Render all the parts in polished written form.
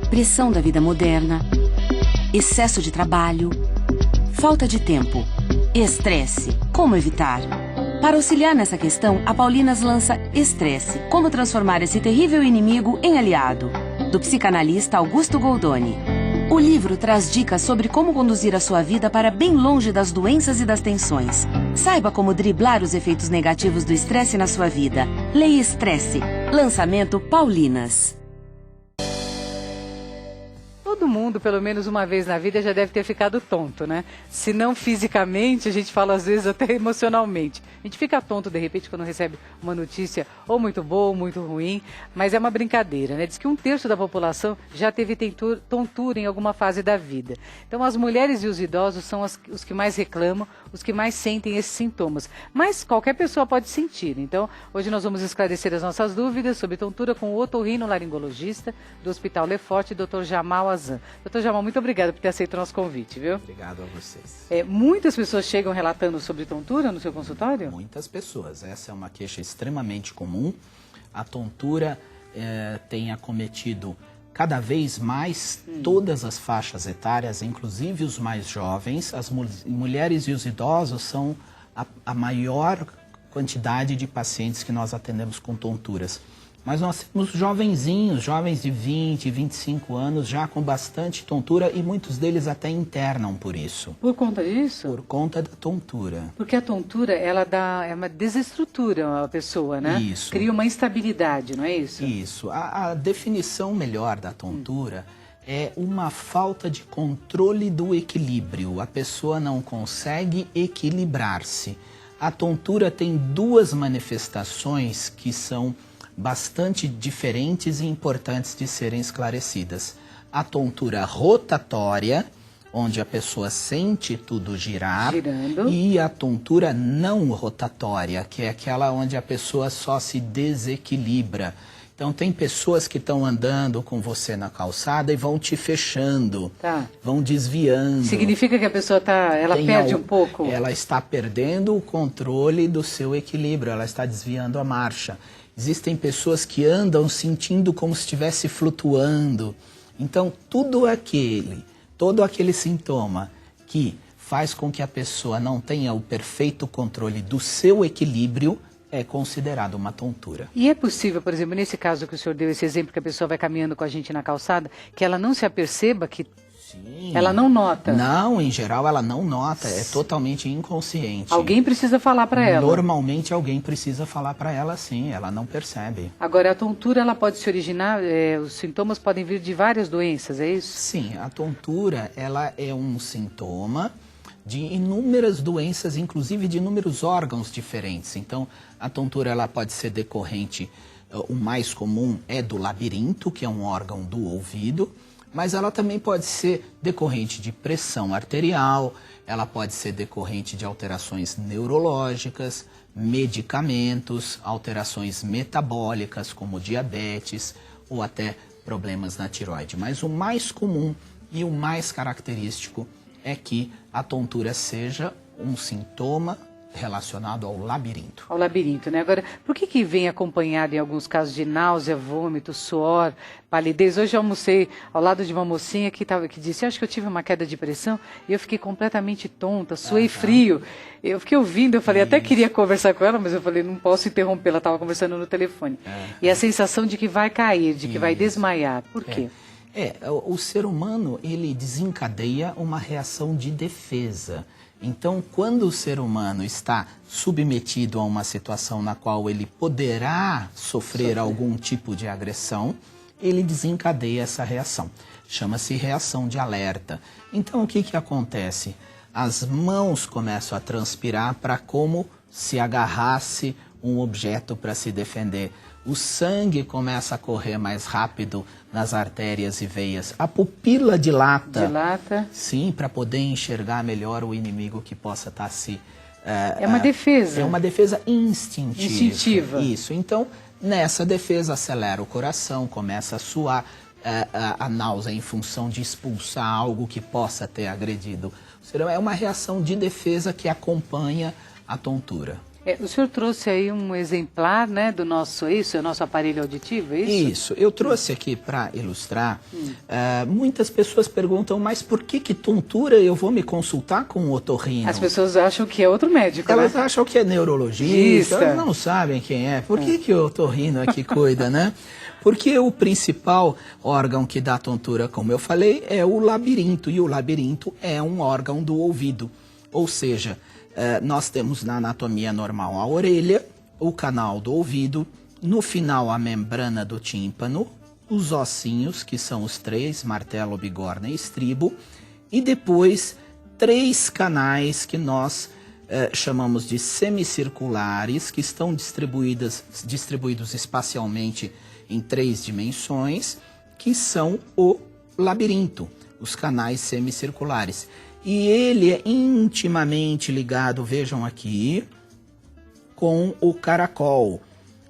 pressão da vida moderna, excesso de trabalho, falta de tempo, estresse. Como evitar? Para auxiliar nessa questão, a Paulinas lança Estresse, como transformar esse terrível inimigo em aliado, do psicanalista Augusto Goldoni. O livro traz dicas sobre como conduzir a sua vida para bem longe das doenças e das tensões. Saiba como driblar os efeitos negativos do estresse na sua vida. Leia Estresse. Lançamento Paulinas. Todo mundo, pelo menos uma vez na vida, já deve ter ficado tonto, né? Se não fisicamente, a gente fala às vezes até emocionalmente. A gente fica tonto, de repente, quando recebe uma notícia ou muito boa ou muito ruim, mas é uma brincadeira, né? Diz que 1/3 da população já teve tontura em alguma fase da vida. Então, as mulheres e os idosos são os que mais reclamam, os que mais sentem esses sintomas. Mas qualquer pessoa pode sentir. Então, hoje nós vamos esclarecer as nossas dúvidas sobre tontura com o otorrinolaringologista do Hospital Lefort, Dr. Jamal Azan. Dr. Jamal, muito obrigada por ter aceito o nosso convite, viu? Obrigado a vocês. Muitas pessoas chegam relatando sobre tontura no seu consultório? Muitas pessoas. Essa é uma queixa extremamente comum. A tontura tem acometido cada vez mais todas as faixas etárias, inclusive os mais jovens. As mulheres e os idosos são a maior quantidade de pacientes que nós atendemos com tonturas. Mas nós temos jovenzinhos, jovens de 20, 25 anos, já com bastante tontura e muitos deles até internam por isso. Por conta disso? Por conta da tontura. Porque a tontura, ela é uma desestrutura a pessoa, né? Isso. Cria uma instabilidade, não é isso? Isso. A definição melhor da tontura é uma falta de controle do equilíbrio. A pessoa não consegue equilibrar-se. A tontura tem duas manifestações que são bastante diferentes e importantes de serem esclarecidas. A tontura rotatória, onde a pessoa sente tudo girando, e a tontura não rotatória, que é aquela onde a pessoa só se desequilibra. Então tem pessoas que estão andando com você na calçada e vão te fechando, vão desviando. Significa que a pessoa perde um pouco? Ela está perdendo o controle do seu equilíbrio, ela está desviando a marcha. Existem pessoas que andam sentindo como se estivesse flutuando. Então, todo aquele sintoma que faz com que a pessoa não tenha o perfeito controle do seu equilíbrio é considerado uma tontura. E é possível, por exemplo, nesse caso que o senhor deu, esse exemplo que a pessoa vai caminhando com a gente na calçada, que ela não se aperceba que... Sim. Ela não nota? Não, em geral ela não nota, é totalmente inconsciente. Alguém precisa falar para ela? Normalmente alguém precisa falar para ela, sim, ela não percebe. Agora, a tontura ela pode se originar, os sintomas podem vir de várias doenças, é isso? Sim, a tontura ela é um sintoma de inúmeras doenças, inclusive de inúmeros órgãos diferentes. Então, a tontura ela pode ser decorrente, o mais comum é do labirinto, que é um órgão do ouvido, mas ela também pode ser decorrente de pressão arterial, ela pode ser decorrente de alterações neurológicas, medicamentos, alterações metabólicas como diabetes ou até problemas na tireoide. Mas o mais comum e o mais característico é que a tontura seja um sintoma relacionado ao labirinto. Ao labirinto, né? Agora, por que vem acompanhado em alguns casos de náusea, vômito, suor, palidez? Hoje eu almocei ao lado de uma mocinha que disse, acho que eu tive uma queda de pressão e eu fiquei completamente tonta, suei frio. Eu fiquei ouvindo, eu falei, até queria conversar com ela, mas eu falei, não posso interromper, ela estava conversando no telefone. E a sensação de que vai cair, de que vai desmaiar. Por quê? O ser humano, ele desencadeia uma reação de defesa. Então, quando o ser humano está submetido a uma situação na qual ele poderá sofrer algum tipo de agressão, ele desencadeia essa reação. Chama-se reação de alerta. Então, o que acontece? As mãos começam a transpirar para como se agarrasse um objeto para se defender. O sangue começa a correr mais rápido nas artérias e veias. A pupila dilata. Dilata. Sim, para poder enxergar melhor o inimigo que possa estar se... é uma defesa. É uma defesa instintiva. Instintiva. Isso. Então, nessa defesa, acelera o coração, começa a suar a náusea em função de expulsar algo que possa ter agredido. É uma reação de defesa que acompanha a tontura. O senhor trouxe aí um exemplar, né, do nosso aparelho auditivo, é isso? Isso, eu trouxe aqui para ilustrar. Muitas pessoas perguntam, mas por que tontura eu vou me consultar com um otorrino? As pessoas acham que é outro médico, Elas né? acham que é neurologista, elas não sabem quem é. Por que o otorrino é que cuida, né? Porque o principal órgão que dá tontura, como eu falei, é o labirinto. E o labirinto é um órgão do ouvido. Ou seja, nós temos na anatomia normal a orelha, o canal do ouvido, no final a membrana do tímpano, os ossinhos, que são os três, martelo, bigorna e estribo, e depois 3 canais que nós chamamos de semicirculares, que estão distribuídos espacialmente em 3 dimensões, que são o labirinto, os canais semicirculares. E ele é intimamente ligado, vejam aqui, com o caracol.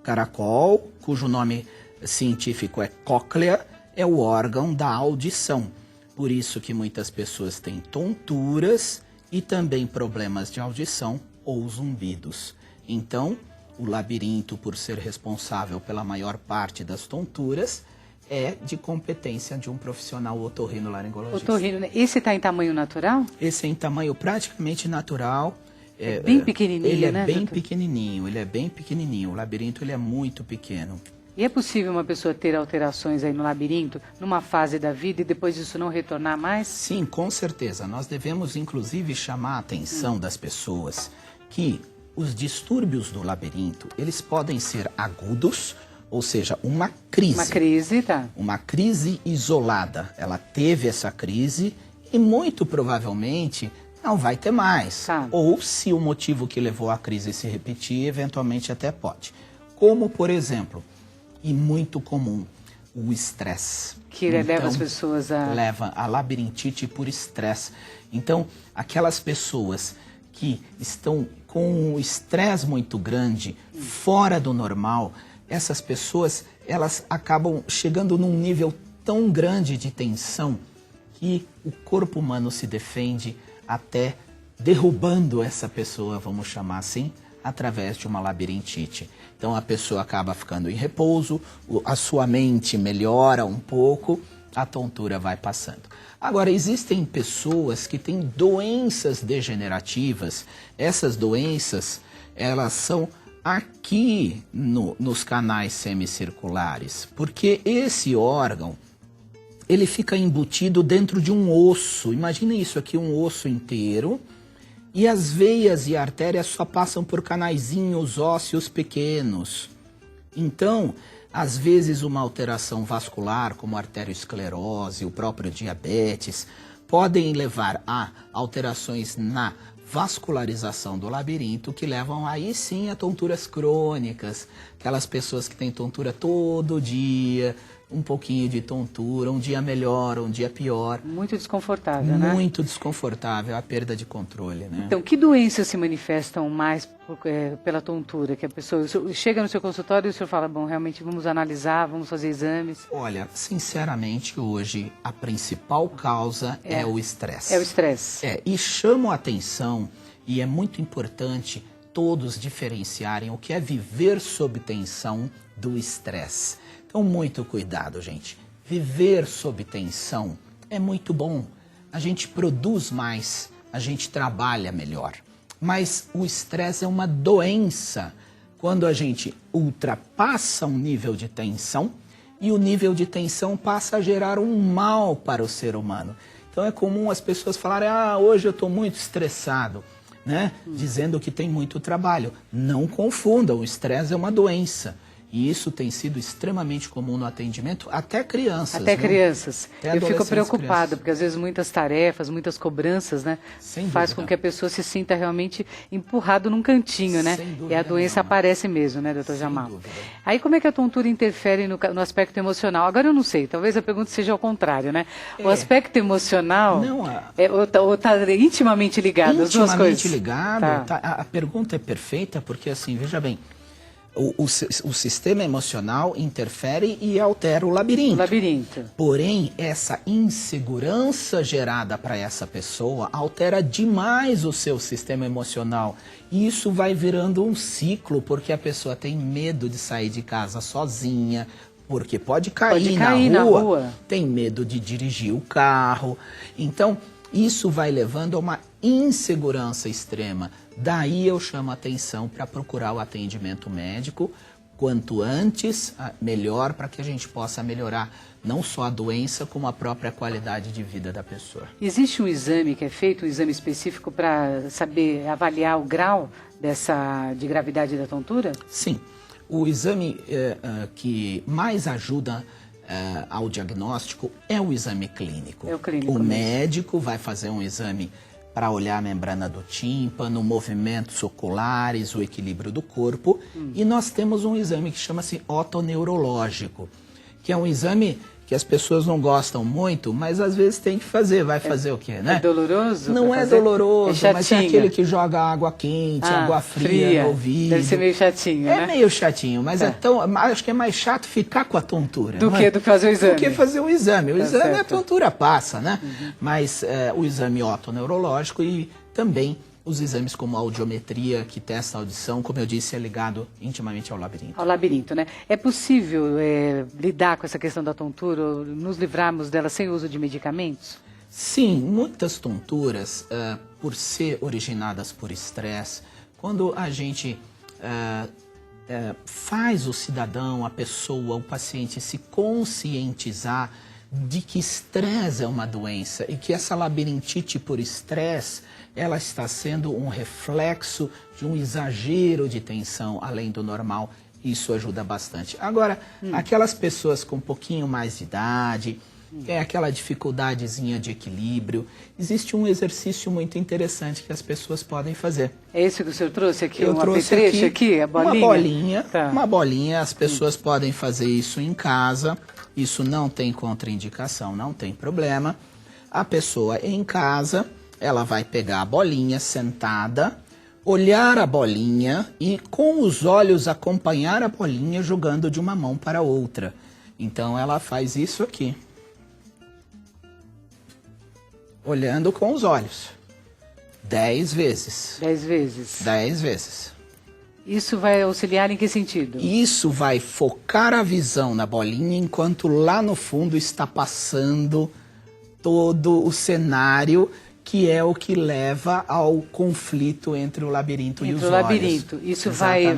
Caracol, cujo nome científico é cóclea, é o órgão da audição. Por isso que muitas pessoas têm tonturas e também problemas de audição ou zumbidos. Então, o labirinto, por ser responsável pela maior parte das tonturas, é de competência de um profissional otorrinolaringologista. Otorrino, esse está em tamanho natural? Esse é em tamanho praticamente natural. É bem pequenininho, ele né, é bem doutor? pequenininho, ele é bem pequenininho. O labirinto ele é muito pequeno. E é possível uma pessoa ter alterações aí no labirinto, numa fase da vida, e depois disso não retornar mais? Sim, com certeza. Nós devemos, inclusive, chamar a atenção das pessoas que os distúrbios do labirinto, eles podem ser agudos, ou seja, uma crise. Uma crise, tá. Uma crise isolada. Ela teve essa crise e muito provavelmente não vai ter mais. Tá. Ou se o motivo que levou à crise se repetir, eventualmente até pode. Como, por exemplo, e muito comum, o estresse. Que leva as pessoas a... Leva a labirintite por estresse. Então, aquelas pessoas que estão com um estresse muito grande, fora do normal, essas pessoas, elas acabam chegando num nível tão grande de tensão que o corpo humano se defende até derrubando essa pessoa, vamos chamar assim, através de uma labirintite. Então a pessoa acaba ficando em repouso, a sua mente melhora um pouco, a tontura vai passando. Agora, existem pessoas que têm doenças degenerativas. Essas doenças, elas são aqui nos canais semicirculares, porque esse órgão, ele fica embutido dentro de um osso. Imaginem isso aqui, um osso inteiro, e as veias e artérias só passam por canaizinhos ósseos pequenos. Então, às vezes uma alteração vascular, como arteriosclerose, o próprio diabetes, podem levar a alterações na vascularização do labirinto, que levam aí sim a tonturas crônicas. Aquelas pessoas que têm tontura todo dia, um pouquinho de tontura, um dia melhor, um dia pior. Muito desconfortável, né? Muito desconfortável, a perda de controle, né? Então, que doenças se manifestam mais pela tontura? Que a pessoa chega no seu consultório e o senhor fala, bom, realmente vamos analisar, vamos fazer exames. Olha, sinceramente, hoje a principal causa é o estresse. É o estresse. E chamo a atenção, e é muito importante todos diferenciarem o que é viver sob tensão do estresse. Então, muito cuidado, gente. Viver sob tensão é muito bom. A gente produz mais, a gente trabalha melhor. Mas o estresse é uma doença quando a gente ultrapassa um nível de tensão e o nível de tensão passa a gerar um mal para o ser humano. Então é comum as pessoas falarem, hoje eu estou muito estressado, né? Dizendo que tem muito trabalho. Não confundam, o estresse é uma doença. E isso tem sido extremamente comum no atendimento, até crianças. Até viu? crianças. Até Eu fico preocupada, crianças. porque às vezes muitas tarefas, muitas cobranças, né? Faz dúvida. com que a pessoa se sinta realmente empurrado num cantinho, né? Sem dúvida E a doença nenhuma. aparece mesmo, né, doutor Sem Jamal? dúvida. Aí como é que a tontura interfere no aspecto emocional? Agora eu não sei, talvez a pergunta seja ao contrário, né? O aspecto emocional Não, ou tá intimamente ligado, as duas coisas? Intimamente ligado. Tá. A pergunta é perfeita porque, assim, veja bem, o sistema emocional interfere e altera o labirinto. O labirinto. Porém, essa insegurança gerada para essa pessoa altera demais o seu sistema emocional. E isso vai virando um ciclo, porque a pessoa tem medo de sair de casa sozinha, porque pode cair na rua, tem medo de dirigir o carro. Então, isso vai levando a uma insegurança extrema. Daí eu chamo a atenção para procurar o atendimento médico. Quanto antes, melhor, para que a gente possa melhorar não só a doença, como a própria qualidade de vida da pessoa. Existe um exame que é feito, um exame específico para saber avaliar o grau de gravidade da tontura? Sim. O exame que mais ajuda ao diagnóstico é o exame clínico. É o clínico. O mesmo. médico vai fazer um exame para olhar a membrana do tímpano, movimentos oculares, o equilíbrio do corpo. E nós temos um exame que chama-se otoneurológico, que é um exame que as pessoas não gostam muito, mas às vezes tem que fazer. Vai fazer o quê, né? É doloroso? Não é doloroso, é mas é aquele que joga água quente, água fria no ouvido. Deve ser meio chatinho, né? É meio chatinho, mas acho que é mais chato ficar com a tontura. Do que fazer o exame. Do que fazer o exame. O exame, certo. a tontura passa, né? Mas o exame otoneurológico e também os exames como a audiometria, que testa a audição, como eu disse, é ligado intimamente ao labirinto. Ao labirinto, né? É possível lidar com essa questão da tontura, ou nos livrarmos dela sem uso de medicamentos? Sim, muitas tonturas, por ser originadas por estresse, quando a gente faz o cidadão, a pessoa, o paciente se conscientizar de que estresse é uma doença e que essa labirintite por estresse, ela está sendo um reflexo de um exagero de tensão além do normal. Isso ajuda bastante. Agora, aquelas pessoas com um pouquinho mais de idade, aquela dificuldadezinha de equilíbrio, existe um exercício muito interessante que as pessoas podem fazer. É esse que o senhor trouxe aqui? Eu trouxe aqui, a bolinha? Uma bolinha, tá. Uma bolinha. As pessoas podem fazer isso em casa. Isso não tem contraindicação, não tem problema. A pessoa em casa, ela vai pegar a bolinha sentada, olhar a bolinha e com os olhos acompanhar a bolinha jogando de uma mão para outra. Então ela faz isso aqui. Olhando com os olhos. 10 vezes. 10 vezes. 10 vezes. Isso vai auxiliar em que sentido? Isso vai focar a visão na bolinha, enquanto lá no fundo está passando todo o cenário, que é o que leva ao conflito entre o labirinto e os olhos. Entre o labirinto. Isso vai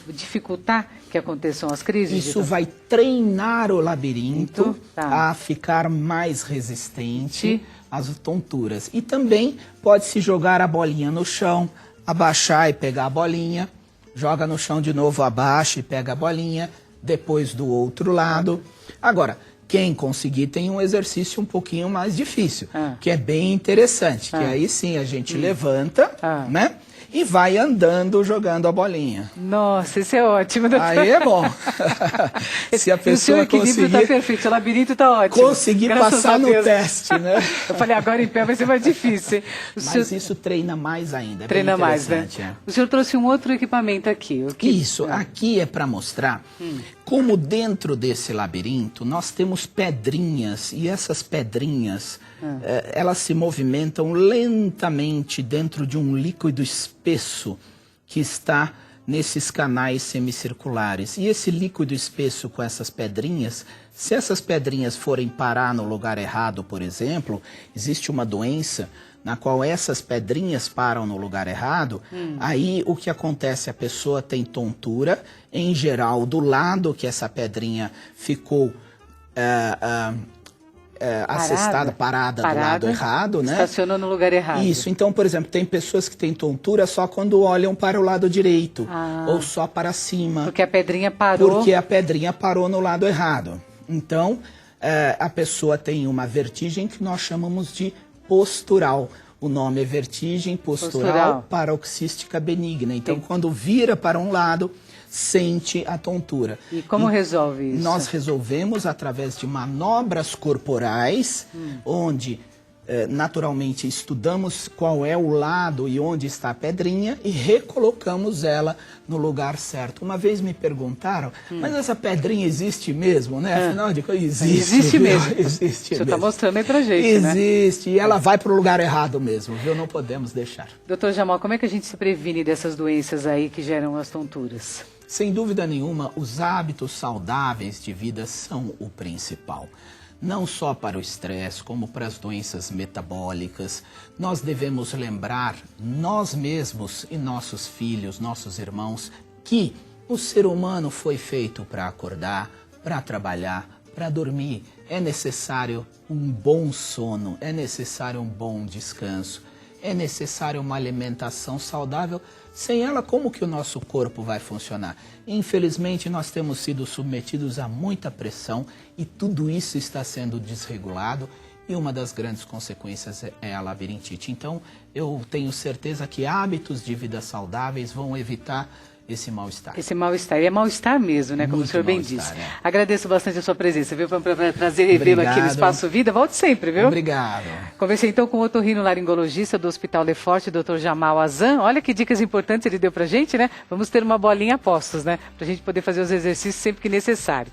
dificultar que aconteçam as crises? Isso vai treinar o labirinto a ficar mais resistente às tonturas. E também pode-se jogar a bolinha no chão, abaixar e pegar a bolinha, joga no chão de novo, abaixa e pega a bolinha, depois do outro lado. Agora, quem conseguir tem um exercício um pouquinho mais difícil, que é bem interessante, que aí sim a gente levanta, né? E vai andando jogando a bolinha. Nossa, isso é ótimo, doutor. Aí é bom. Se a pessoa o seu equilíbrio está perfeito, o labirinto está ótimo. Conseguir passar no teste, né? Eu falei, agora em pé vai ser mais difícil. Mas isso treina mais ainda. É treina mais, né? O senhor trouxe um outro equipamento aqui. Isso, aqui é para mostrar como dentro desse labirinto nós temos pedrinhas, e essas pedrinhas, elas se movimentam lentamente dentro de um líquido espesso que está nesses canais semicirculares. E esse líquido espesso com essas pedrinhas, se essas pedrinhas forem parar no lugar errado, por exemplo, existe uma doença na qual essas pedrinhas param no lugar errado, aí o que acontece? A pessoa tem tontura, em geral, do lado que essa pedrinha ficou parada do lado errado, né? Estacionou no lugar errado. Isso, então, por exemplo, tem pessoas que têm tontura só quando olham para o lado direito, ou só para cima. Porque a pedrinha parou. Porque a pedrinha parou no lado errado. Então, a pessoa tem uma vertigem que nós chamamos de postural. O nome é vertigem postural paroxística benigna. Então, quando vira para um lado, sente a tontura. E como resolve isso? Nós resolvemos através de manobras corporais, onde naturalmente estudamos qual é o lado e onde está a pedrinha e recolocamos ela no lugar certo. Uma vez me perguntaram, mas essa pedrinha existe mesmo, né? Afinal de contas, Existe mesmo. Existe O senhor está mesmo. mostrando aí pra gente, né? Existe, e ela vai para o lugar errado mesmo, viu? Não podemos deixar. Doutor Jamal, como é que a gente se previne dessas doenças aí que geram as tonturas? Sem dúvida nenhuma, os hábitos saudáveis de vida são o principal. Não só para o estresse, como para as doenças metabólicas. Nós devemos lembrar, nós mesmos e nossos filhos, nossos irmãos, que o ser humano foi feito para acordar, para trabalhar, para dormir. É necessário um bom sono, é necessário um bom descanso, é necessário uma alimentação saudável. Sem ela, como que o nosso corpo vai funcionar? Infelizmente, nós temos sido submetidos a muita pressão e tudo isso está sendo desregulado e uma das grandes consequências é a labirintite. Então, eu tenho certeza que hábitos de vida saudáveis vão evitar esse mal-estar. Esse mal-estar. E é mal-estar mesmo, né? Como Muito o senhor bem disse. mal-estar, é. Agradeço bastante a sua presença, viu? Foi um prazer revê-lo aqui no Espaço Vida. Volte sempre, viu? Obrigado. Conversei então com o otorrinolaringologista do Hospital Lefort, Dr. Jamal Azan. Olha que dicas importantes ele deu pra gente, né? Vamos ter uma bolinha a postos, né? Pra gente poder fazer os exercícios sempre que necessário.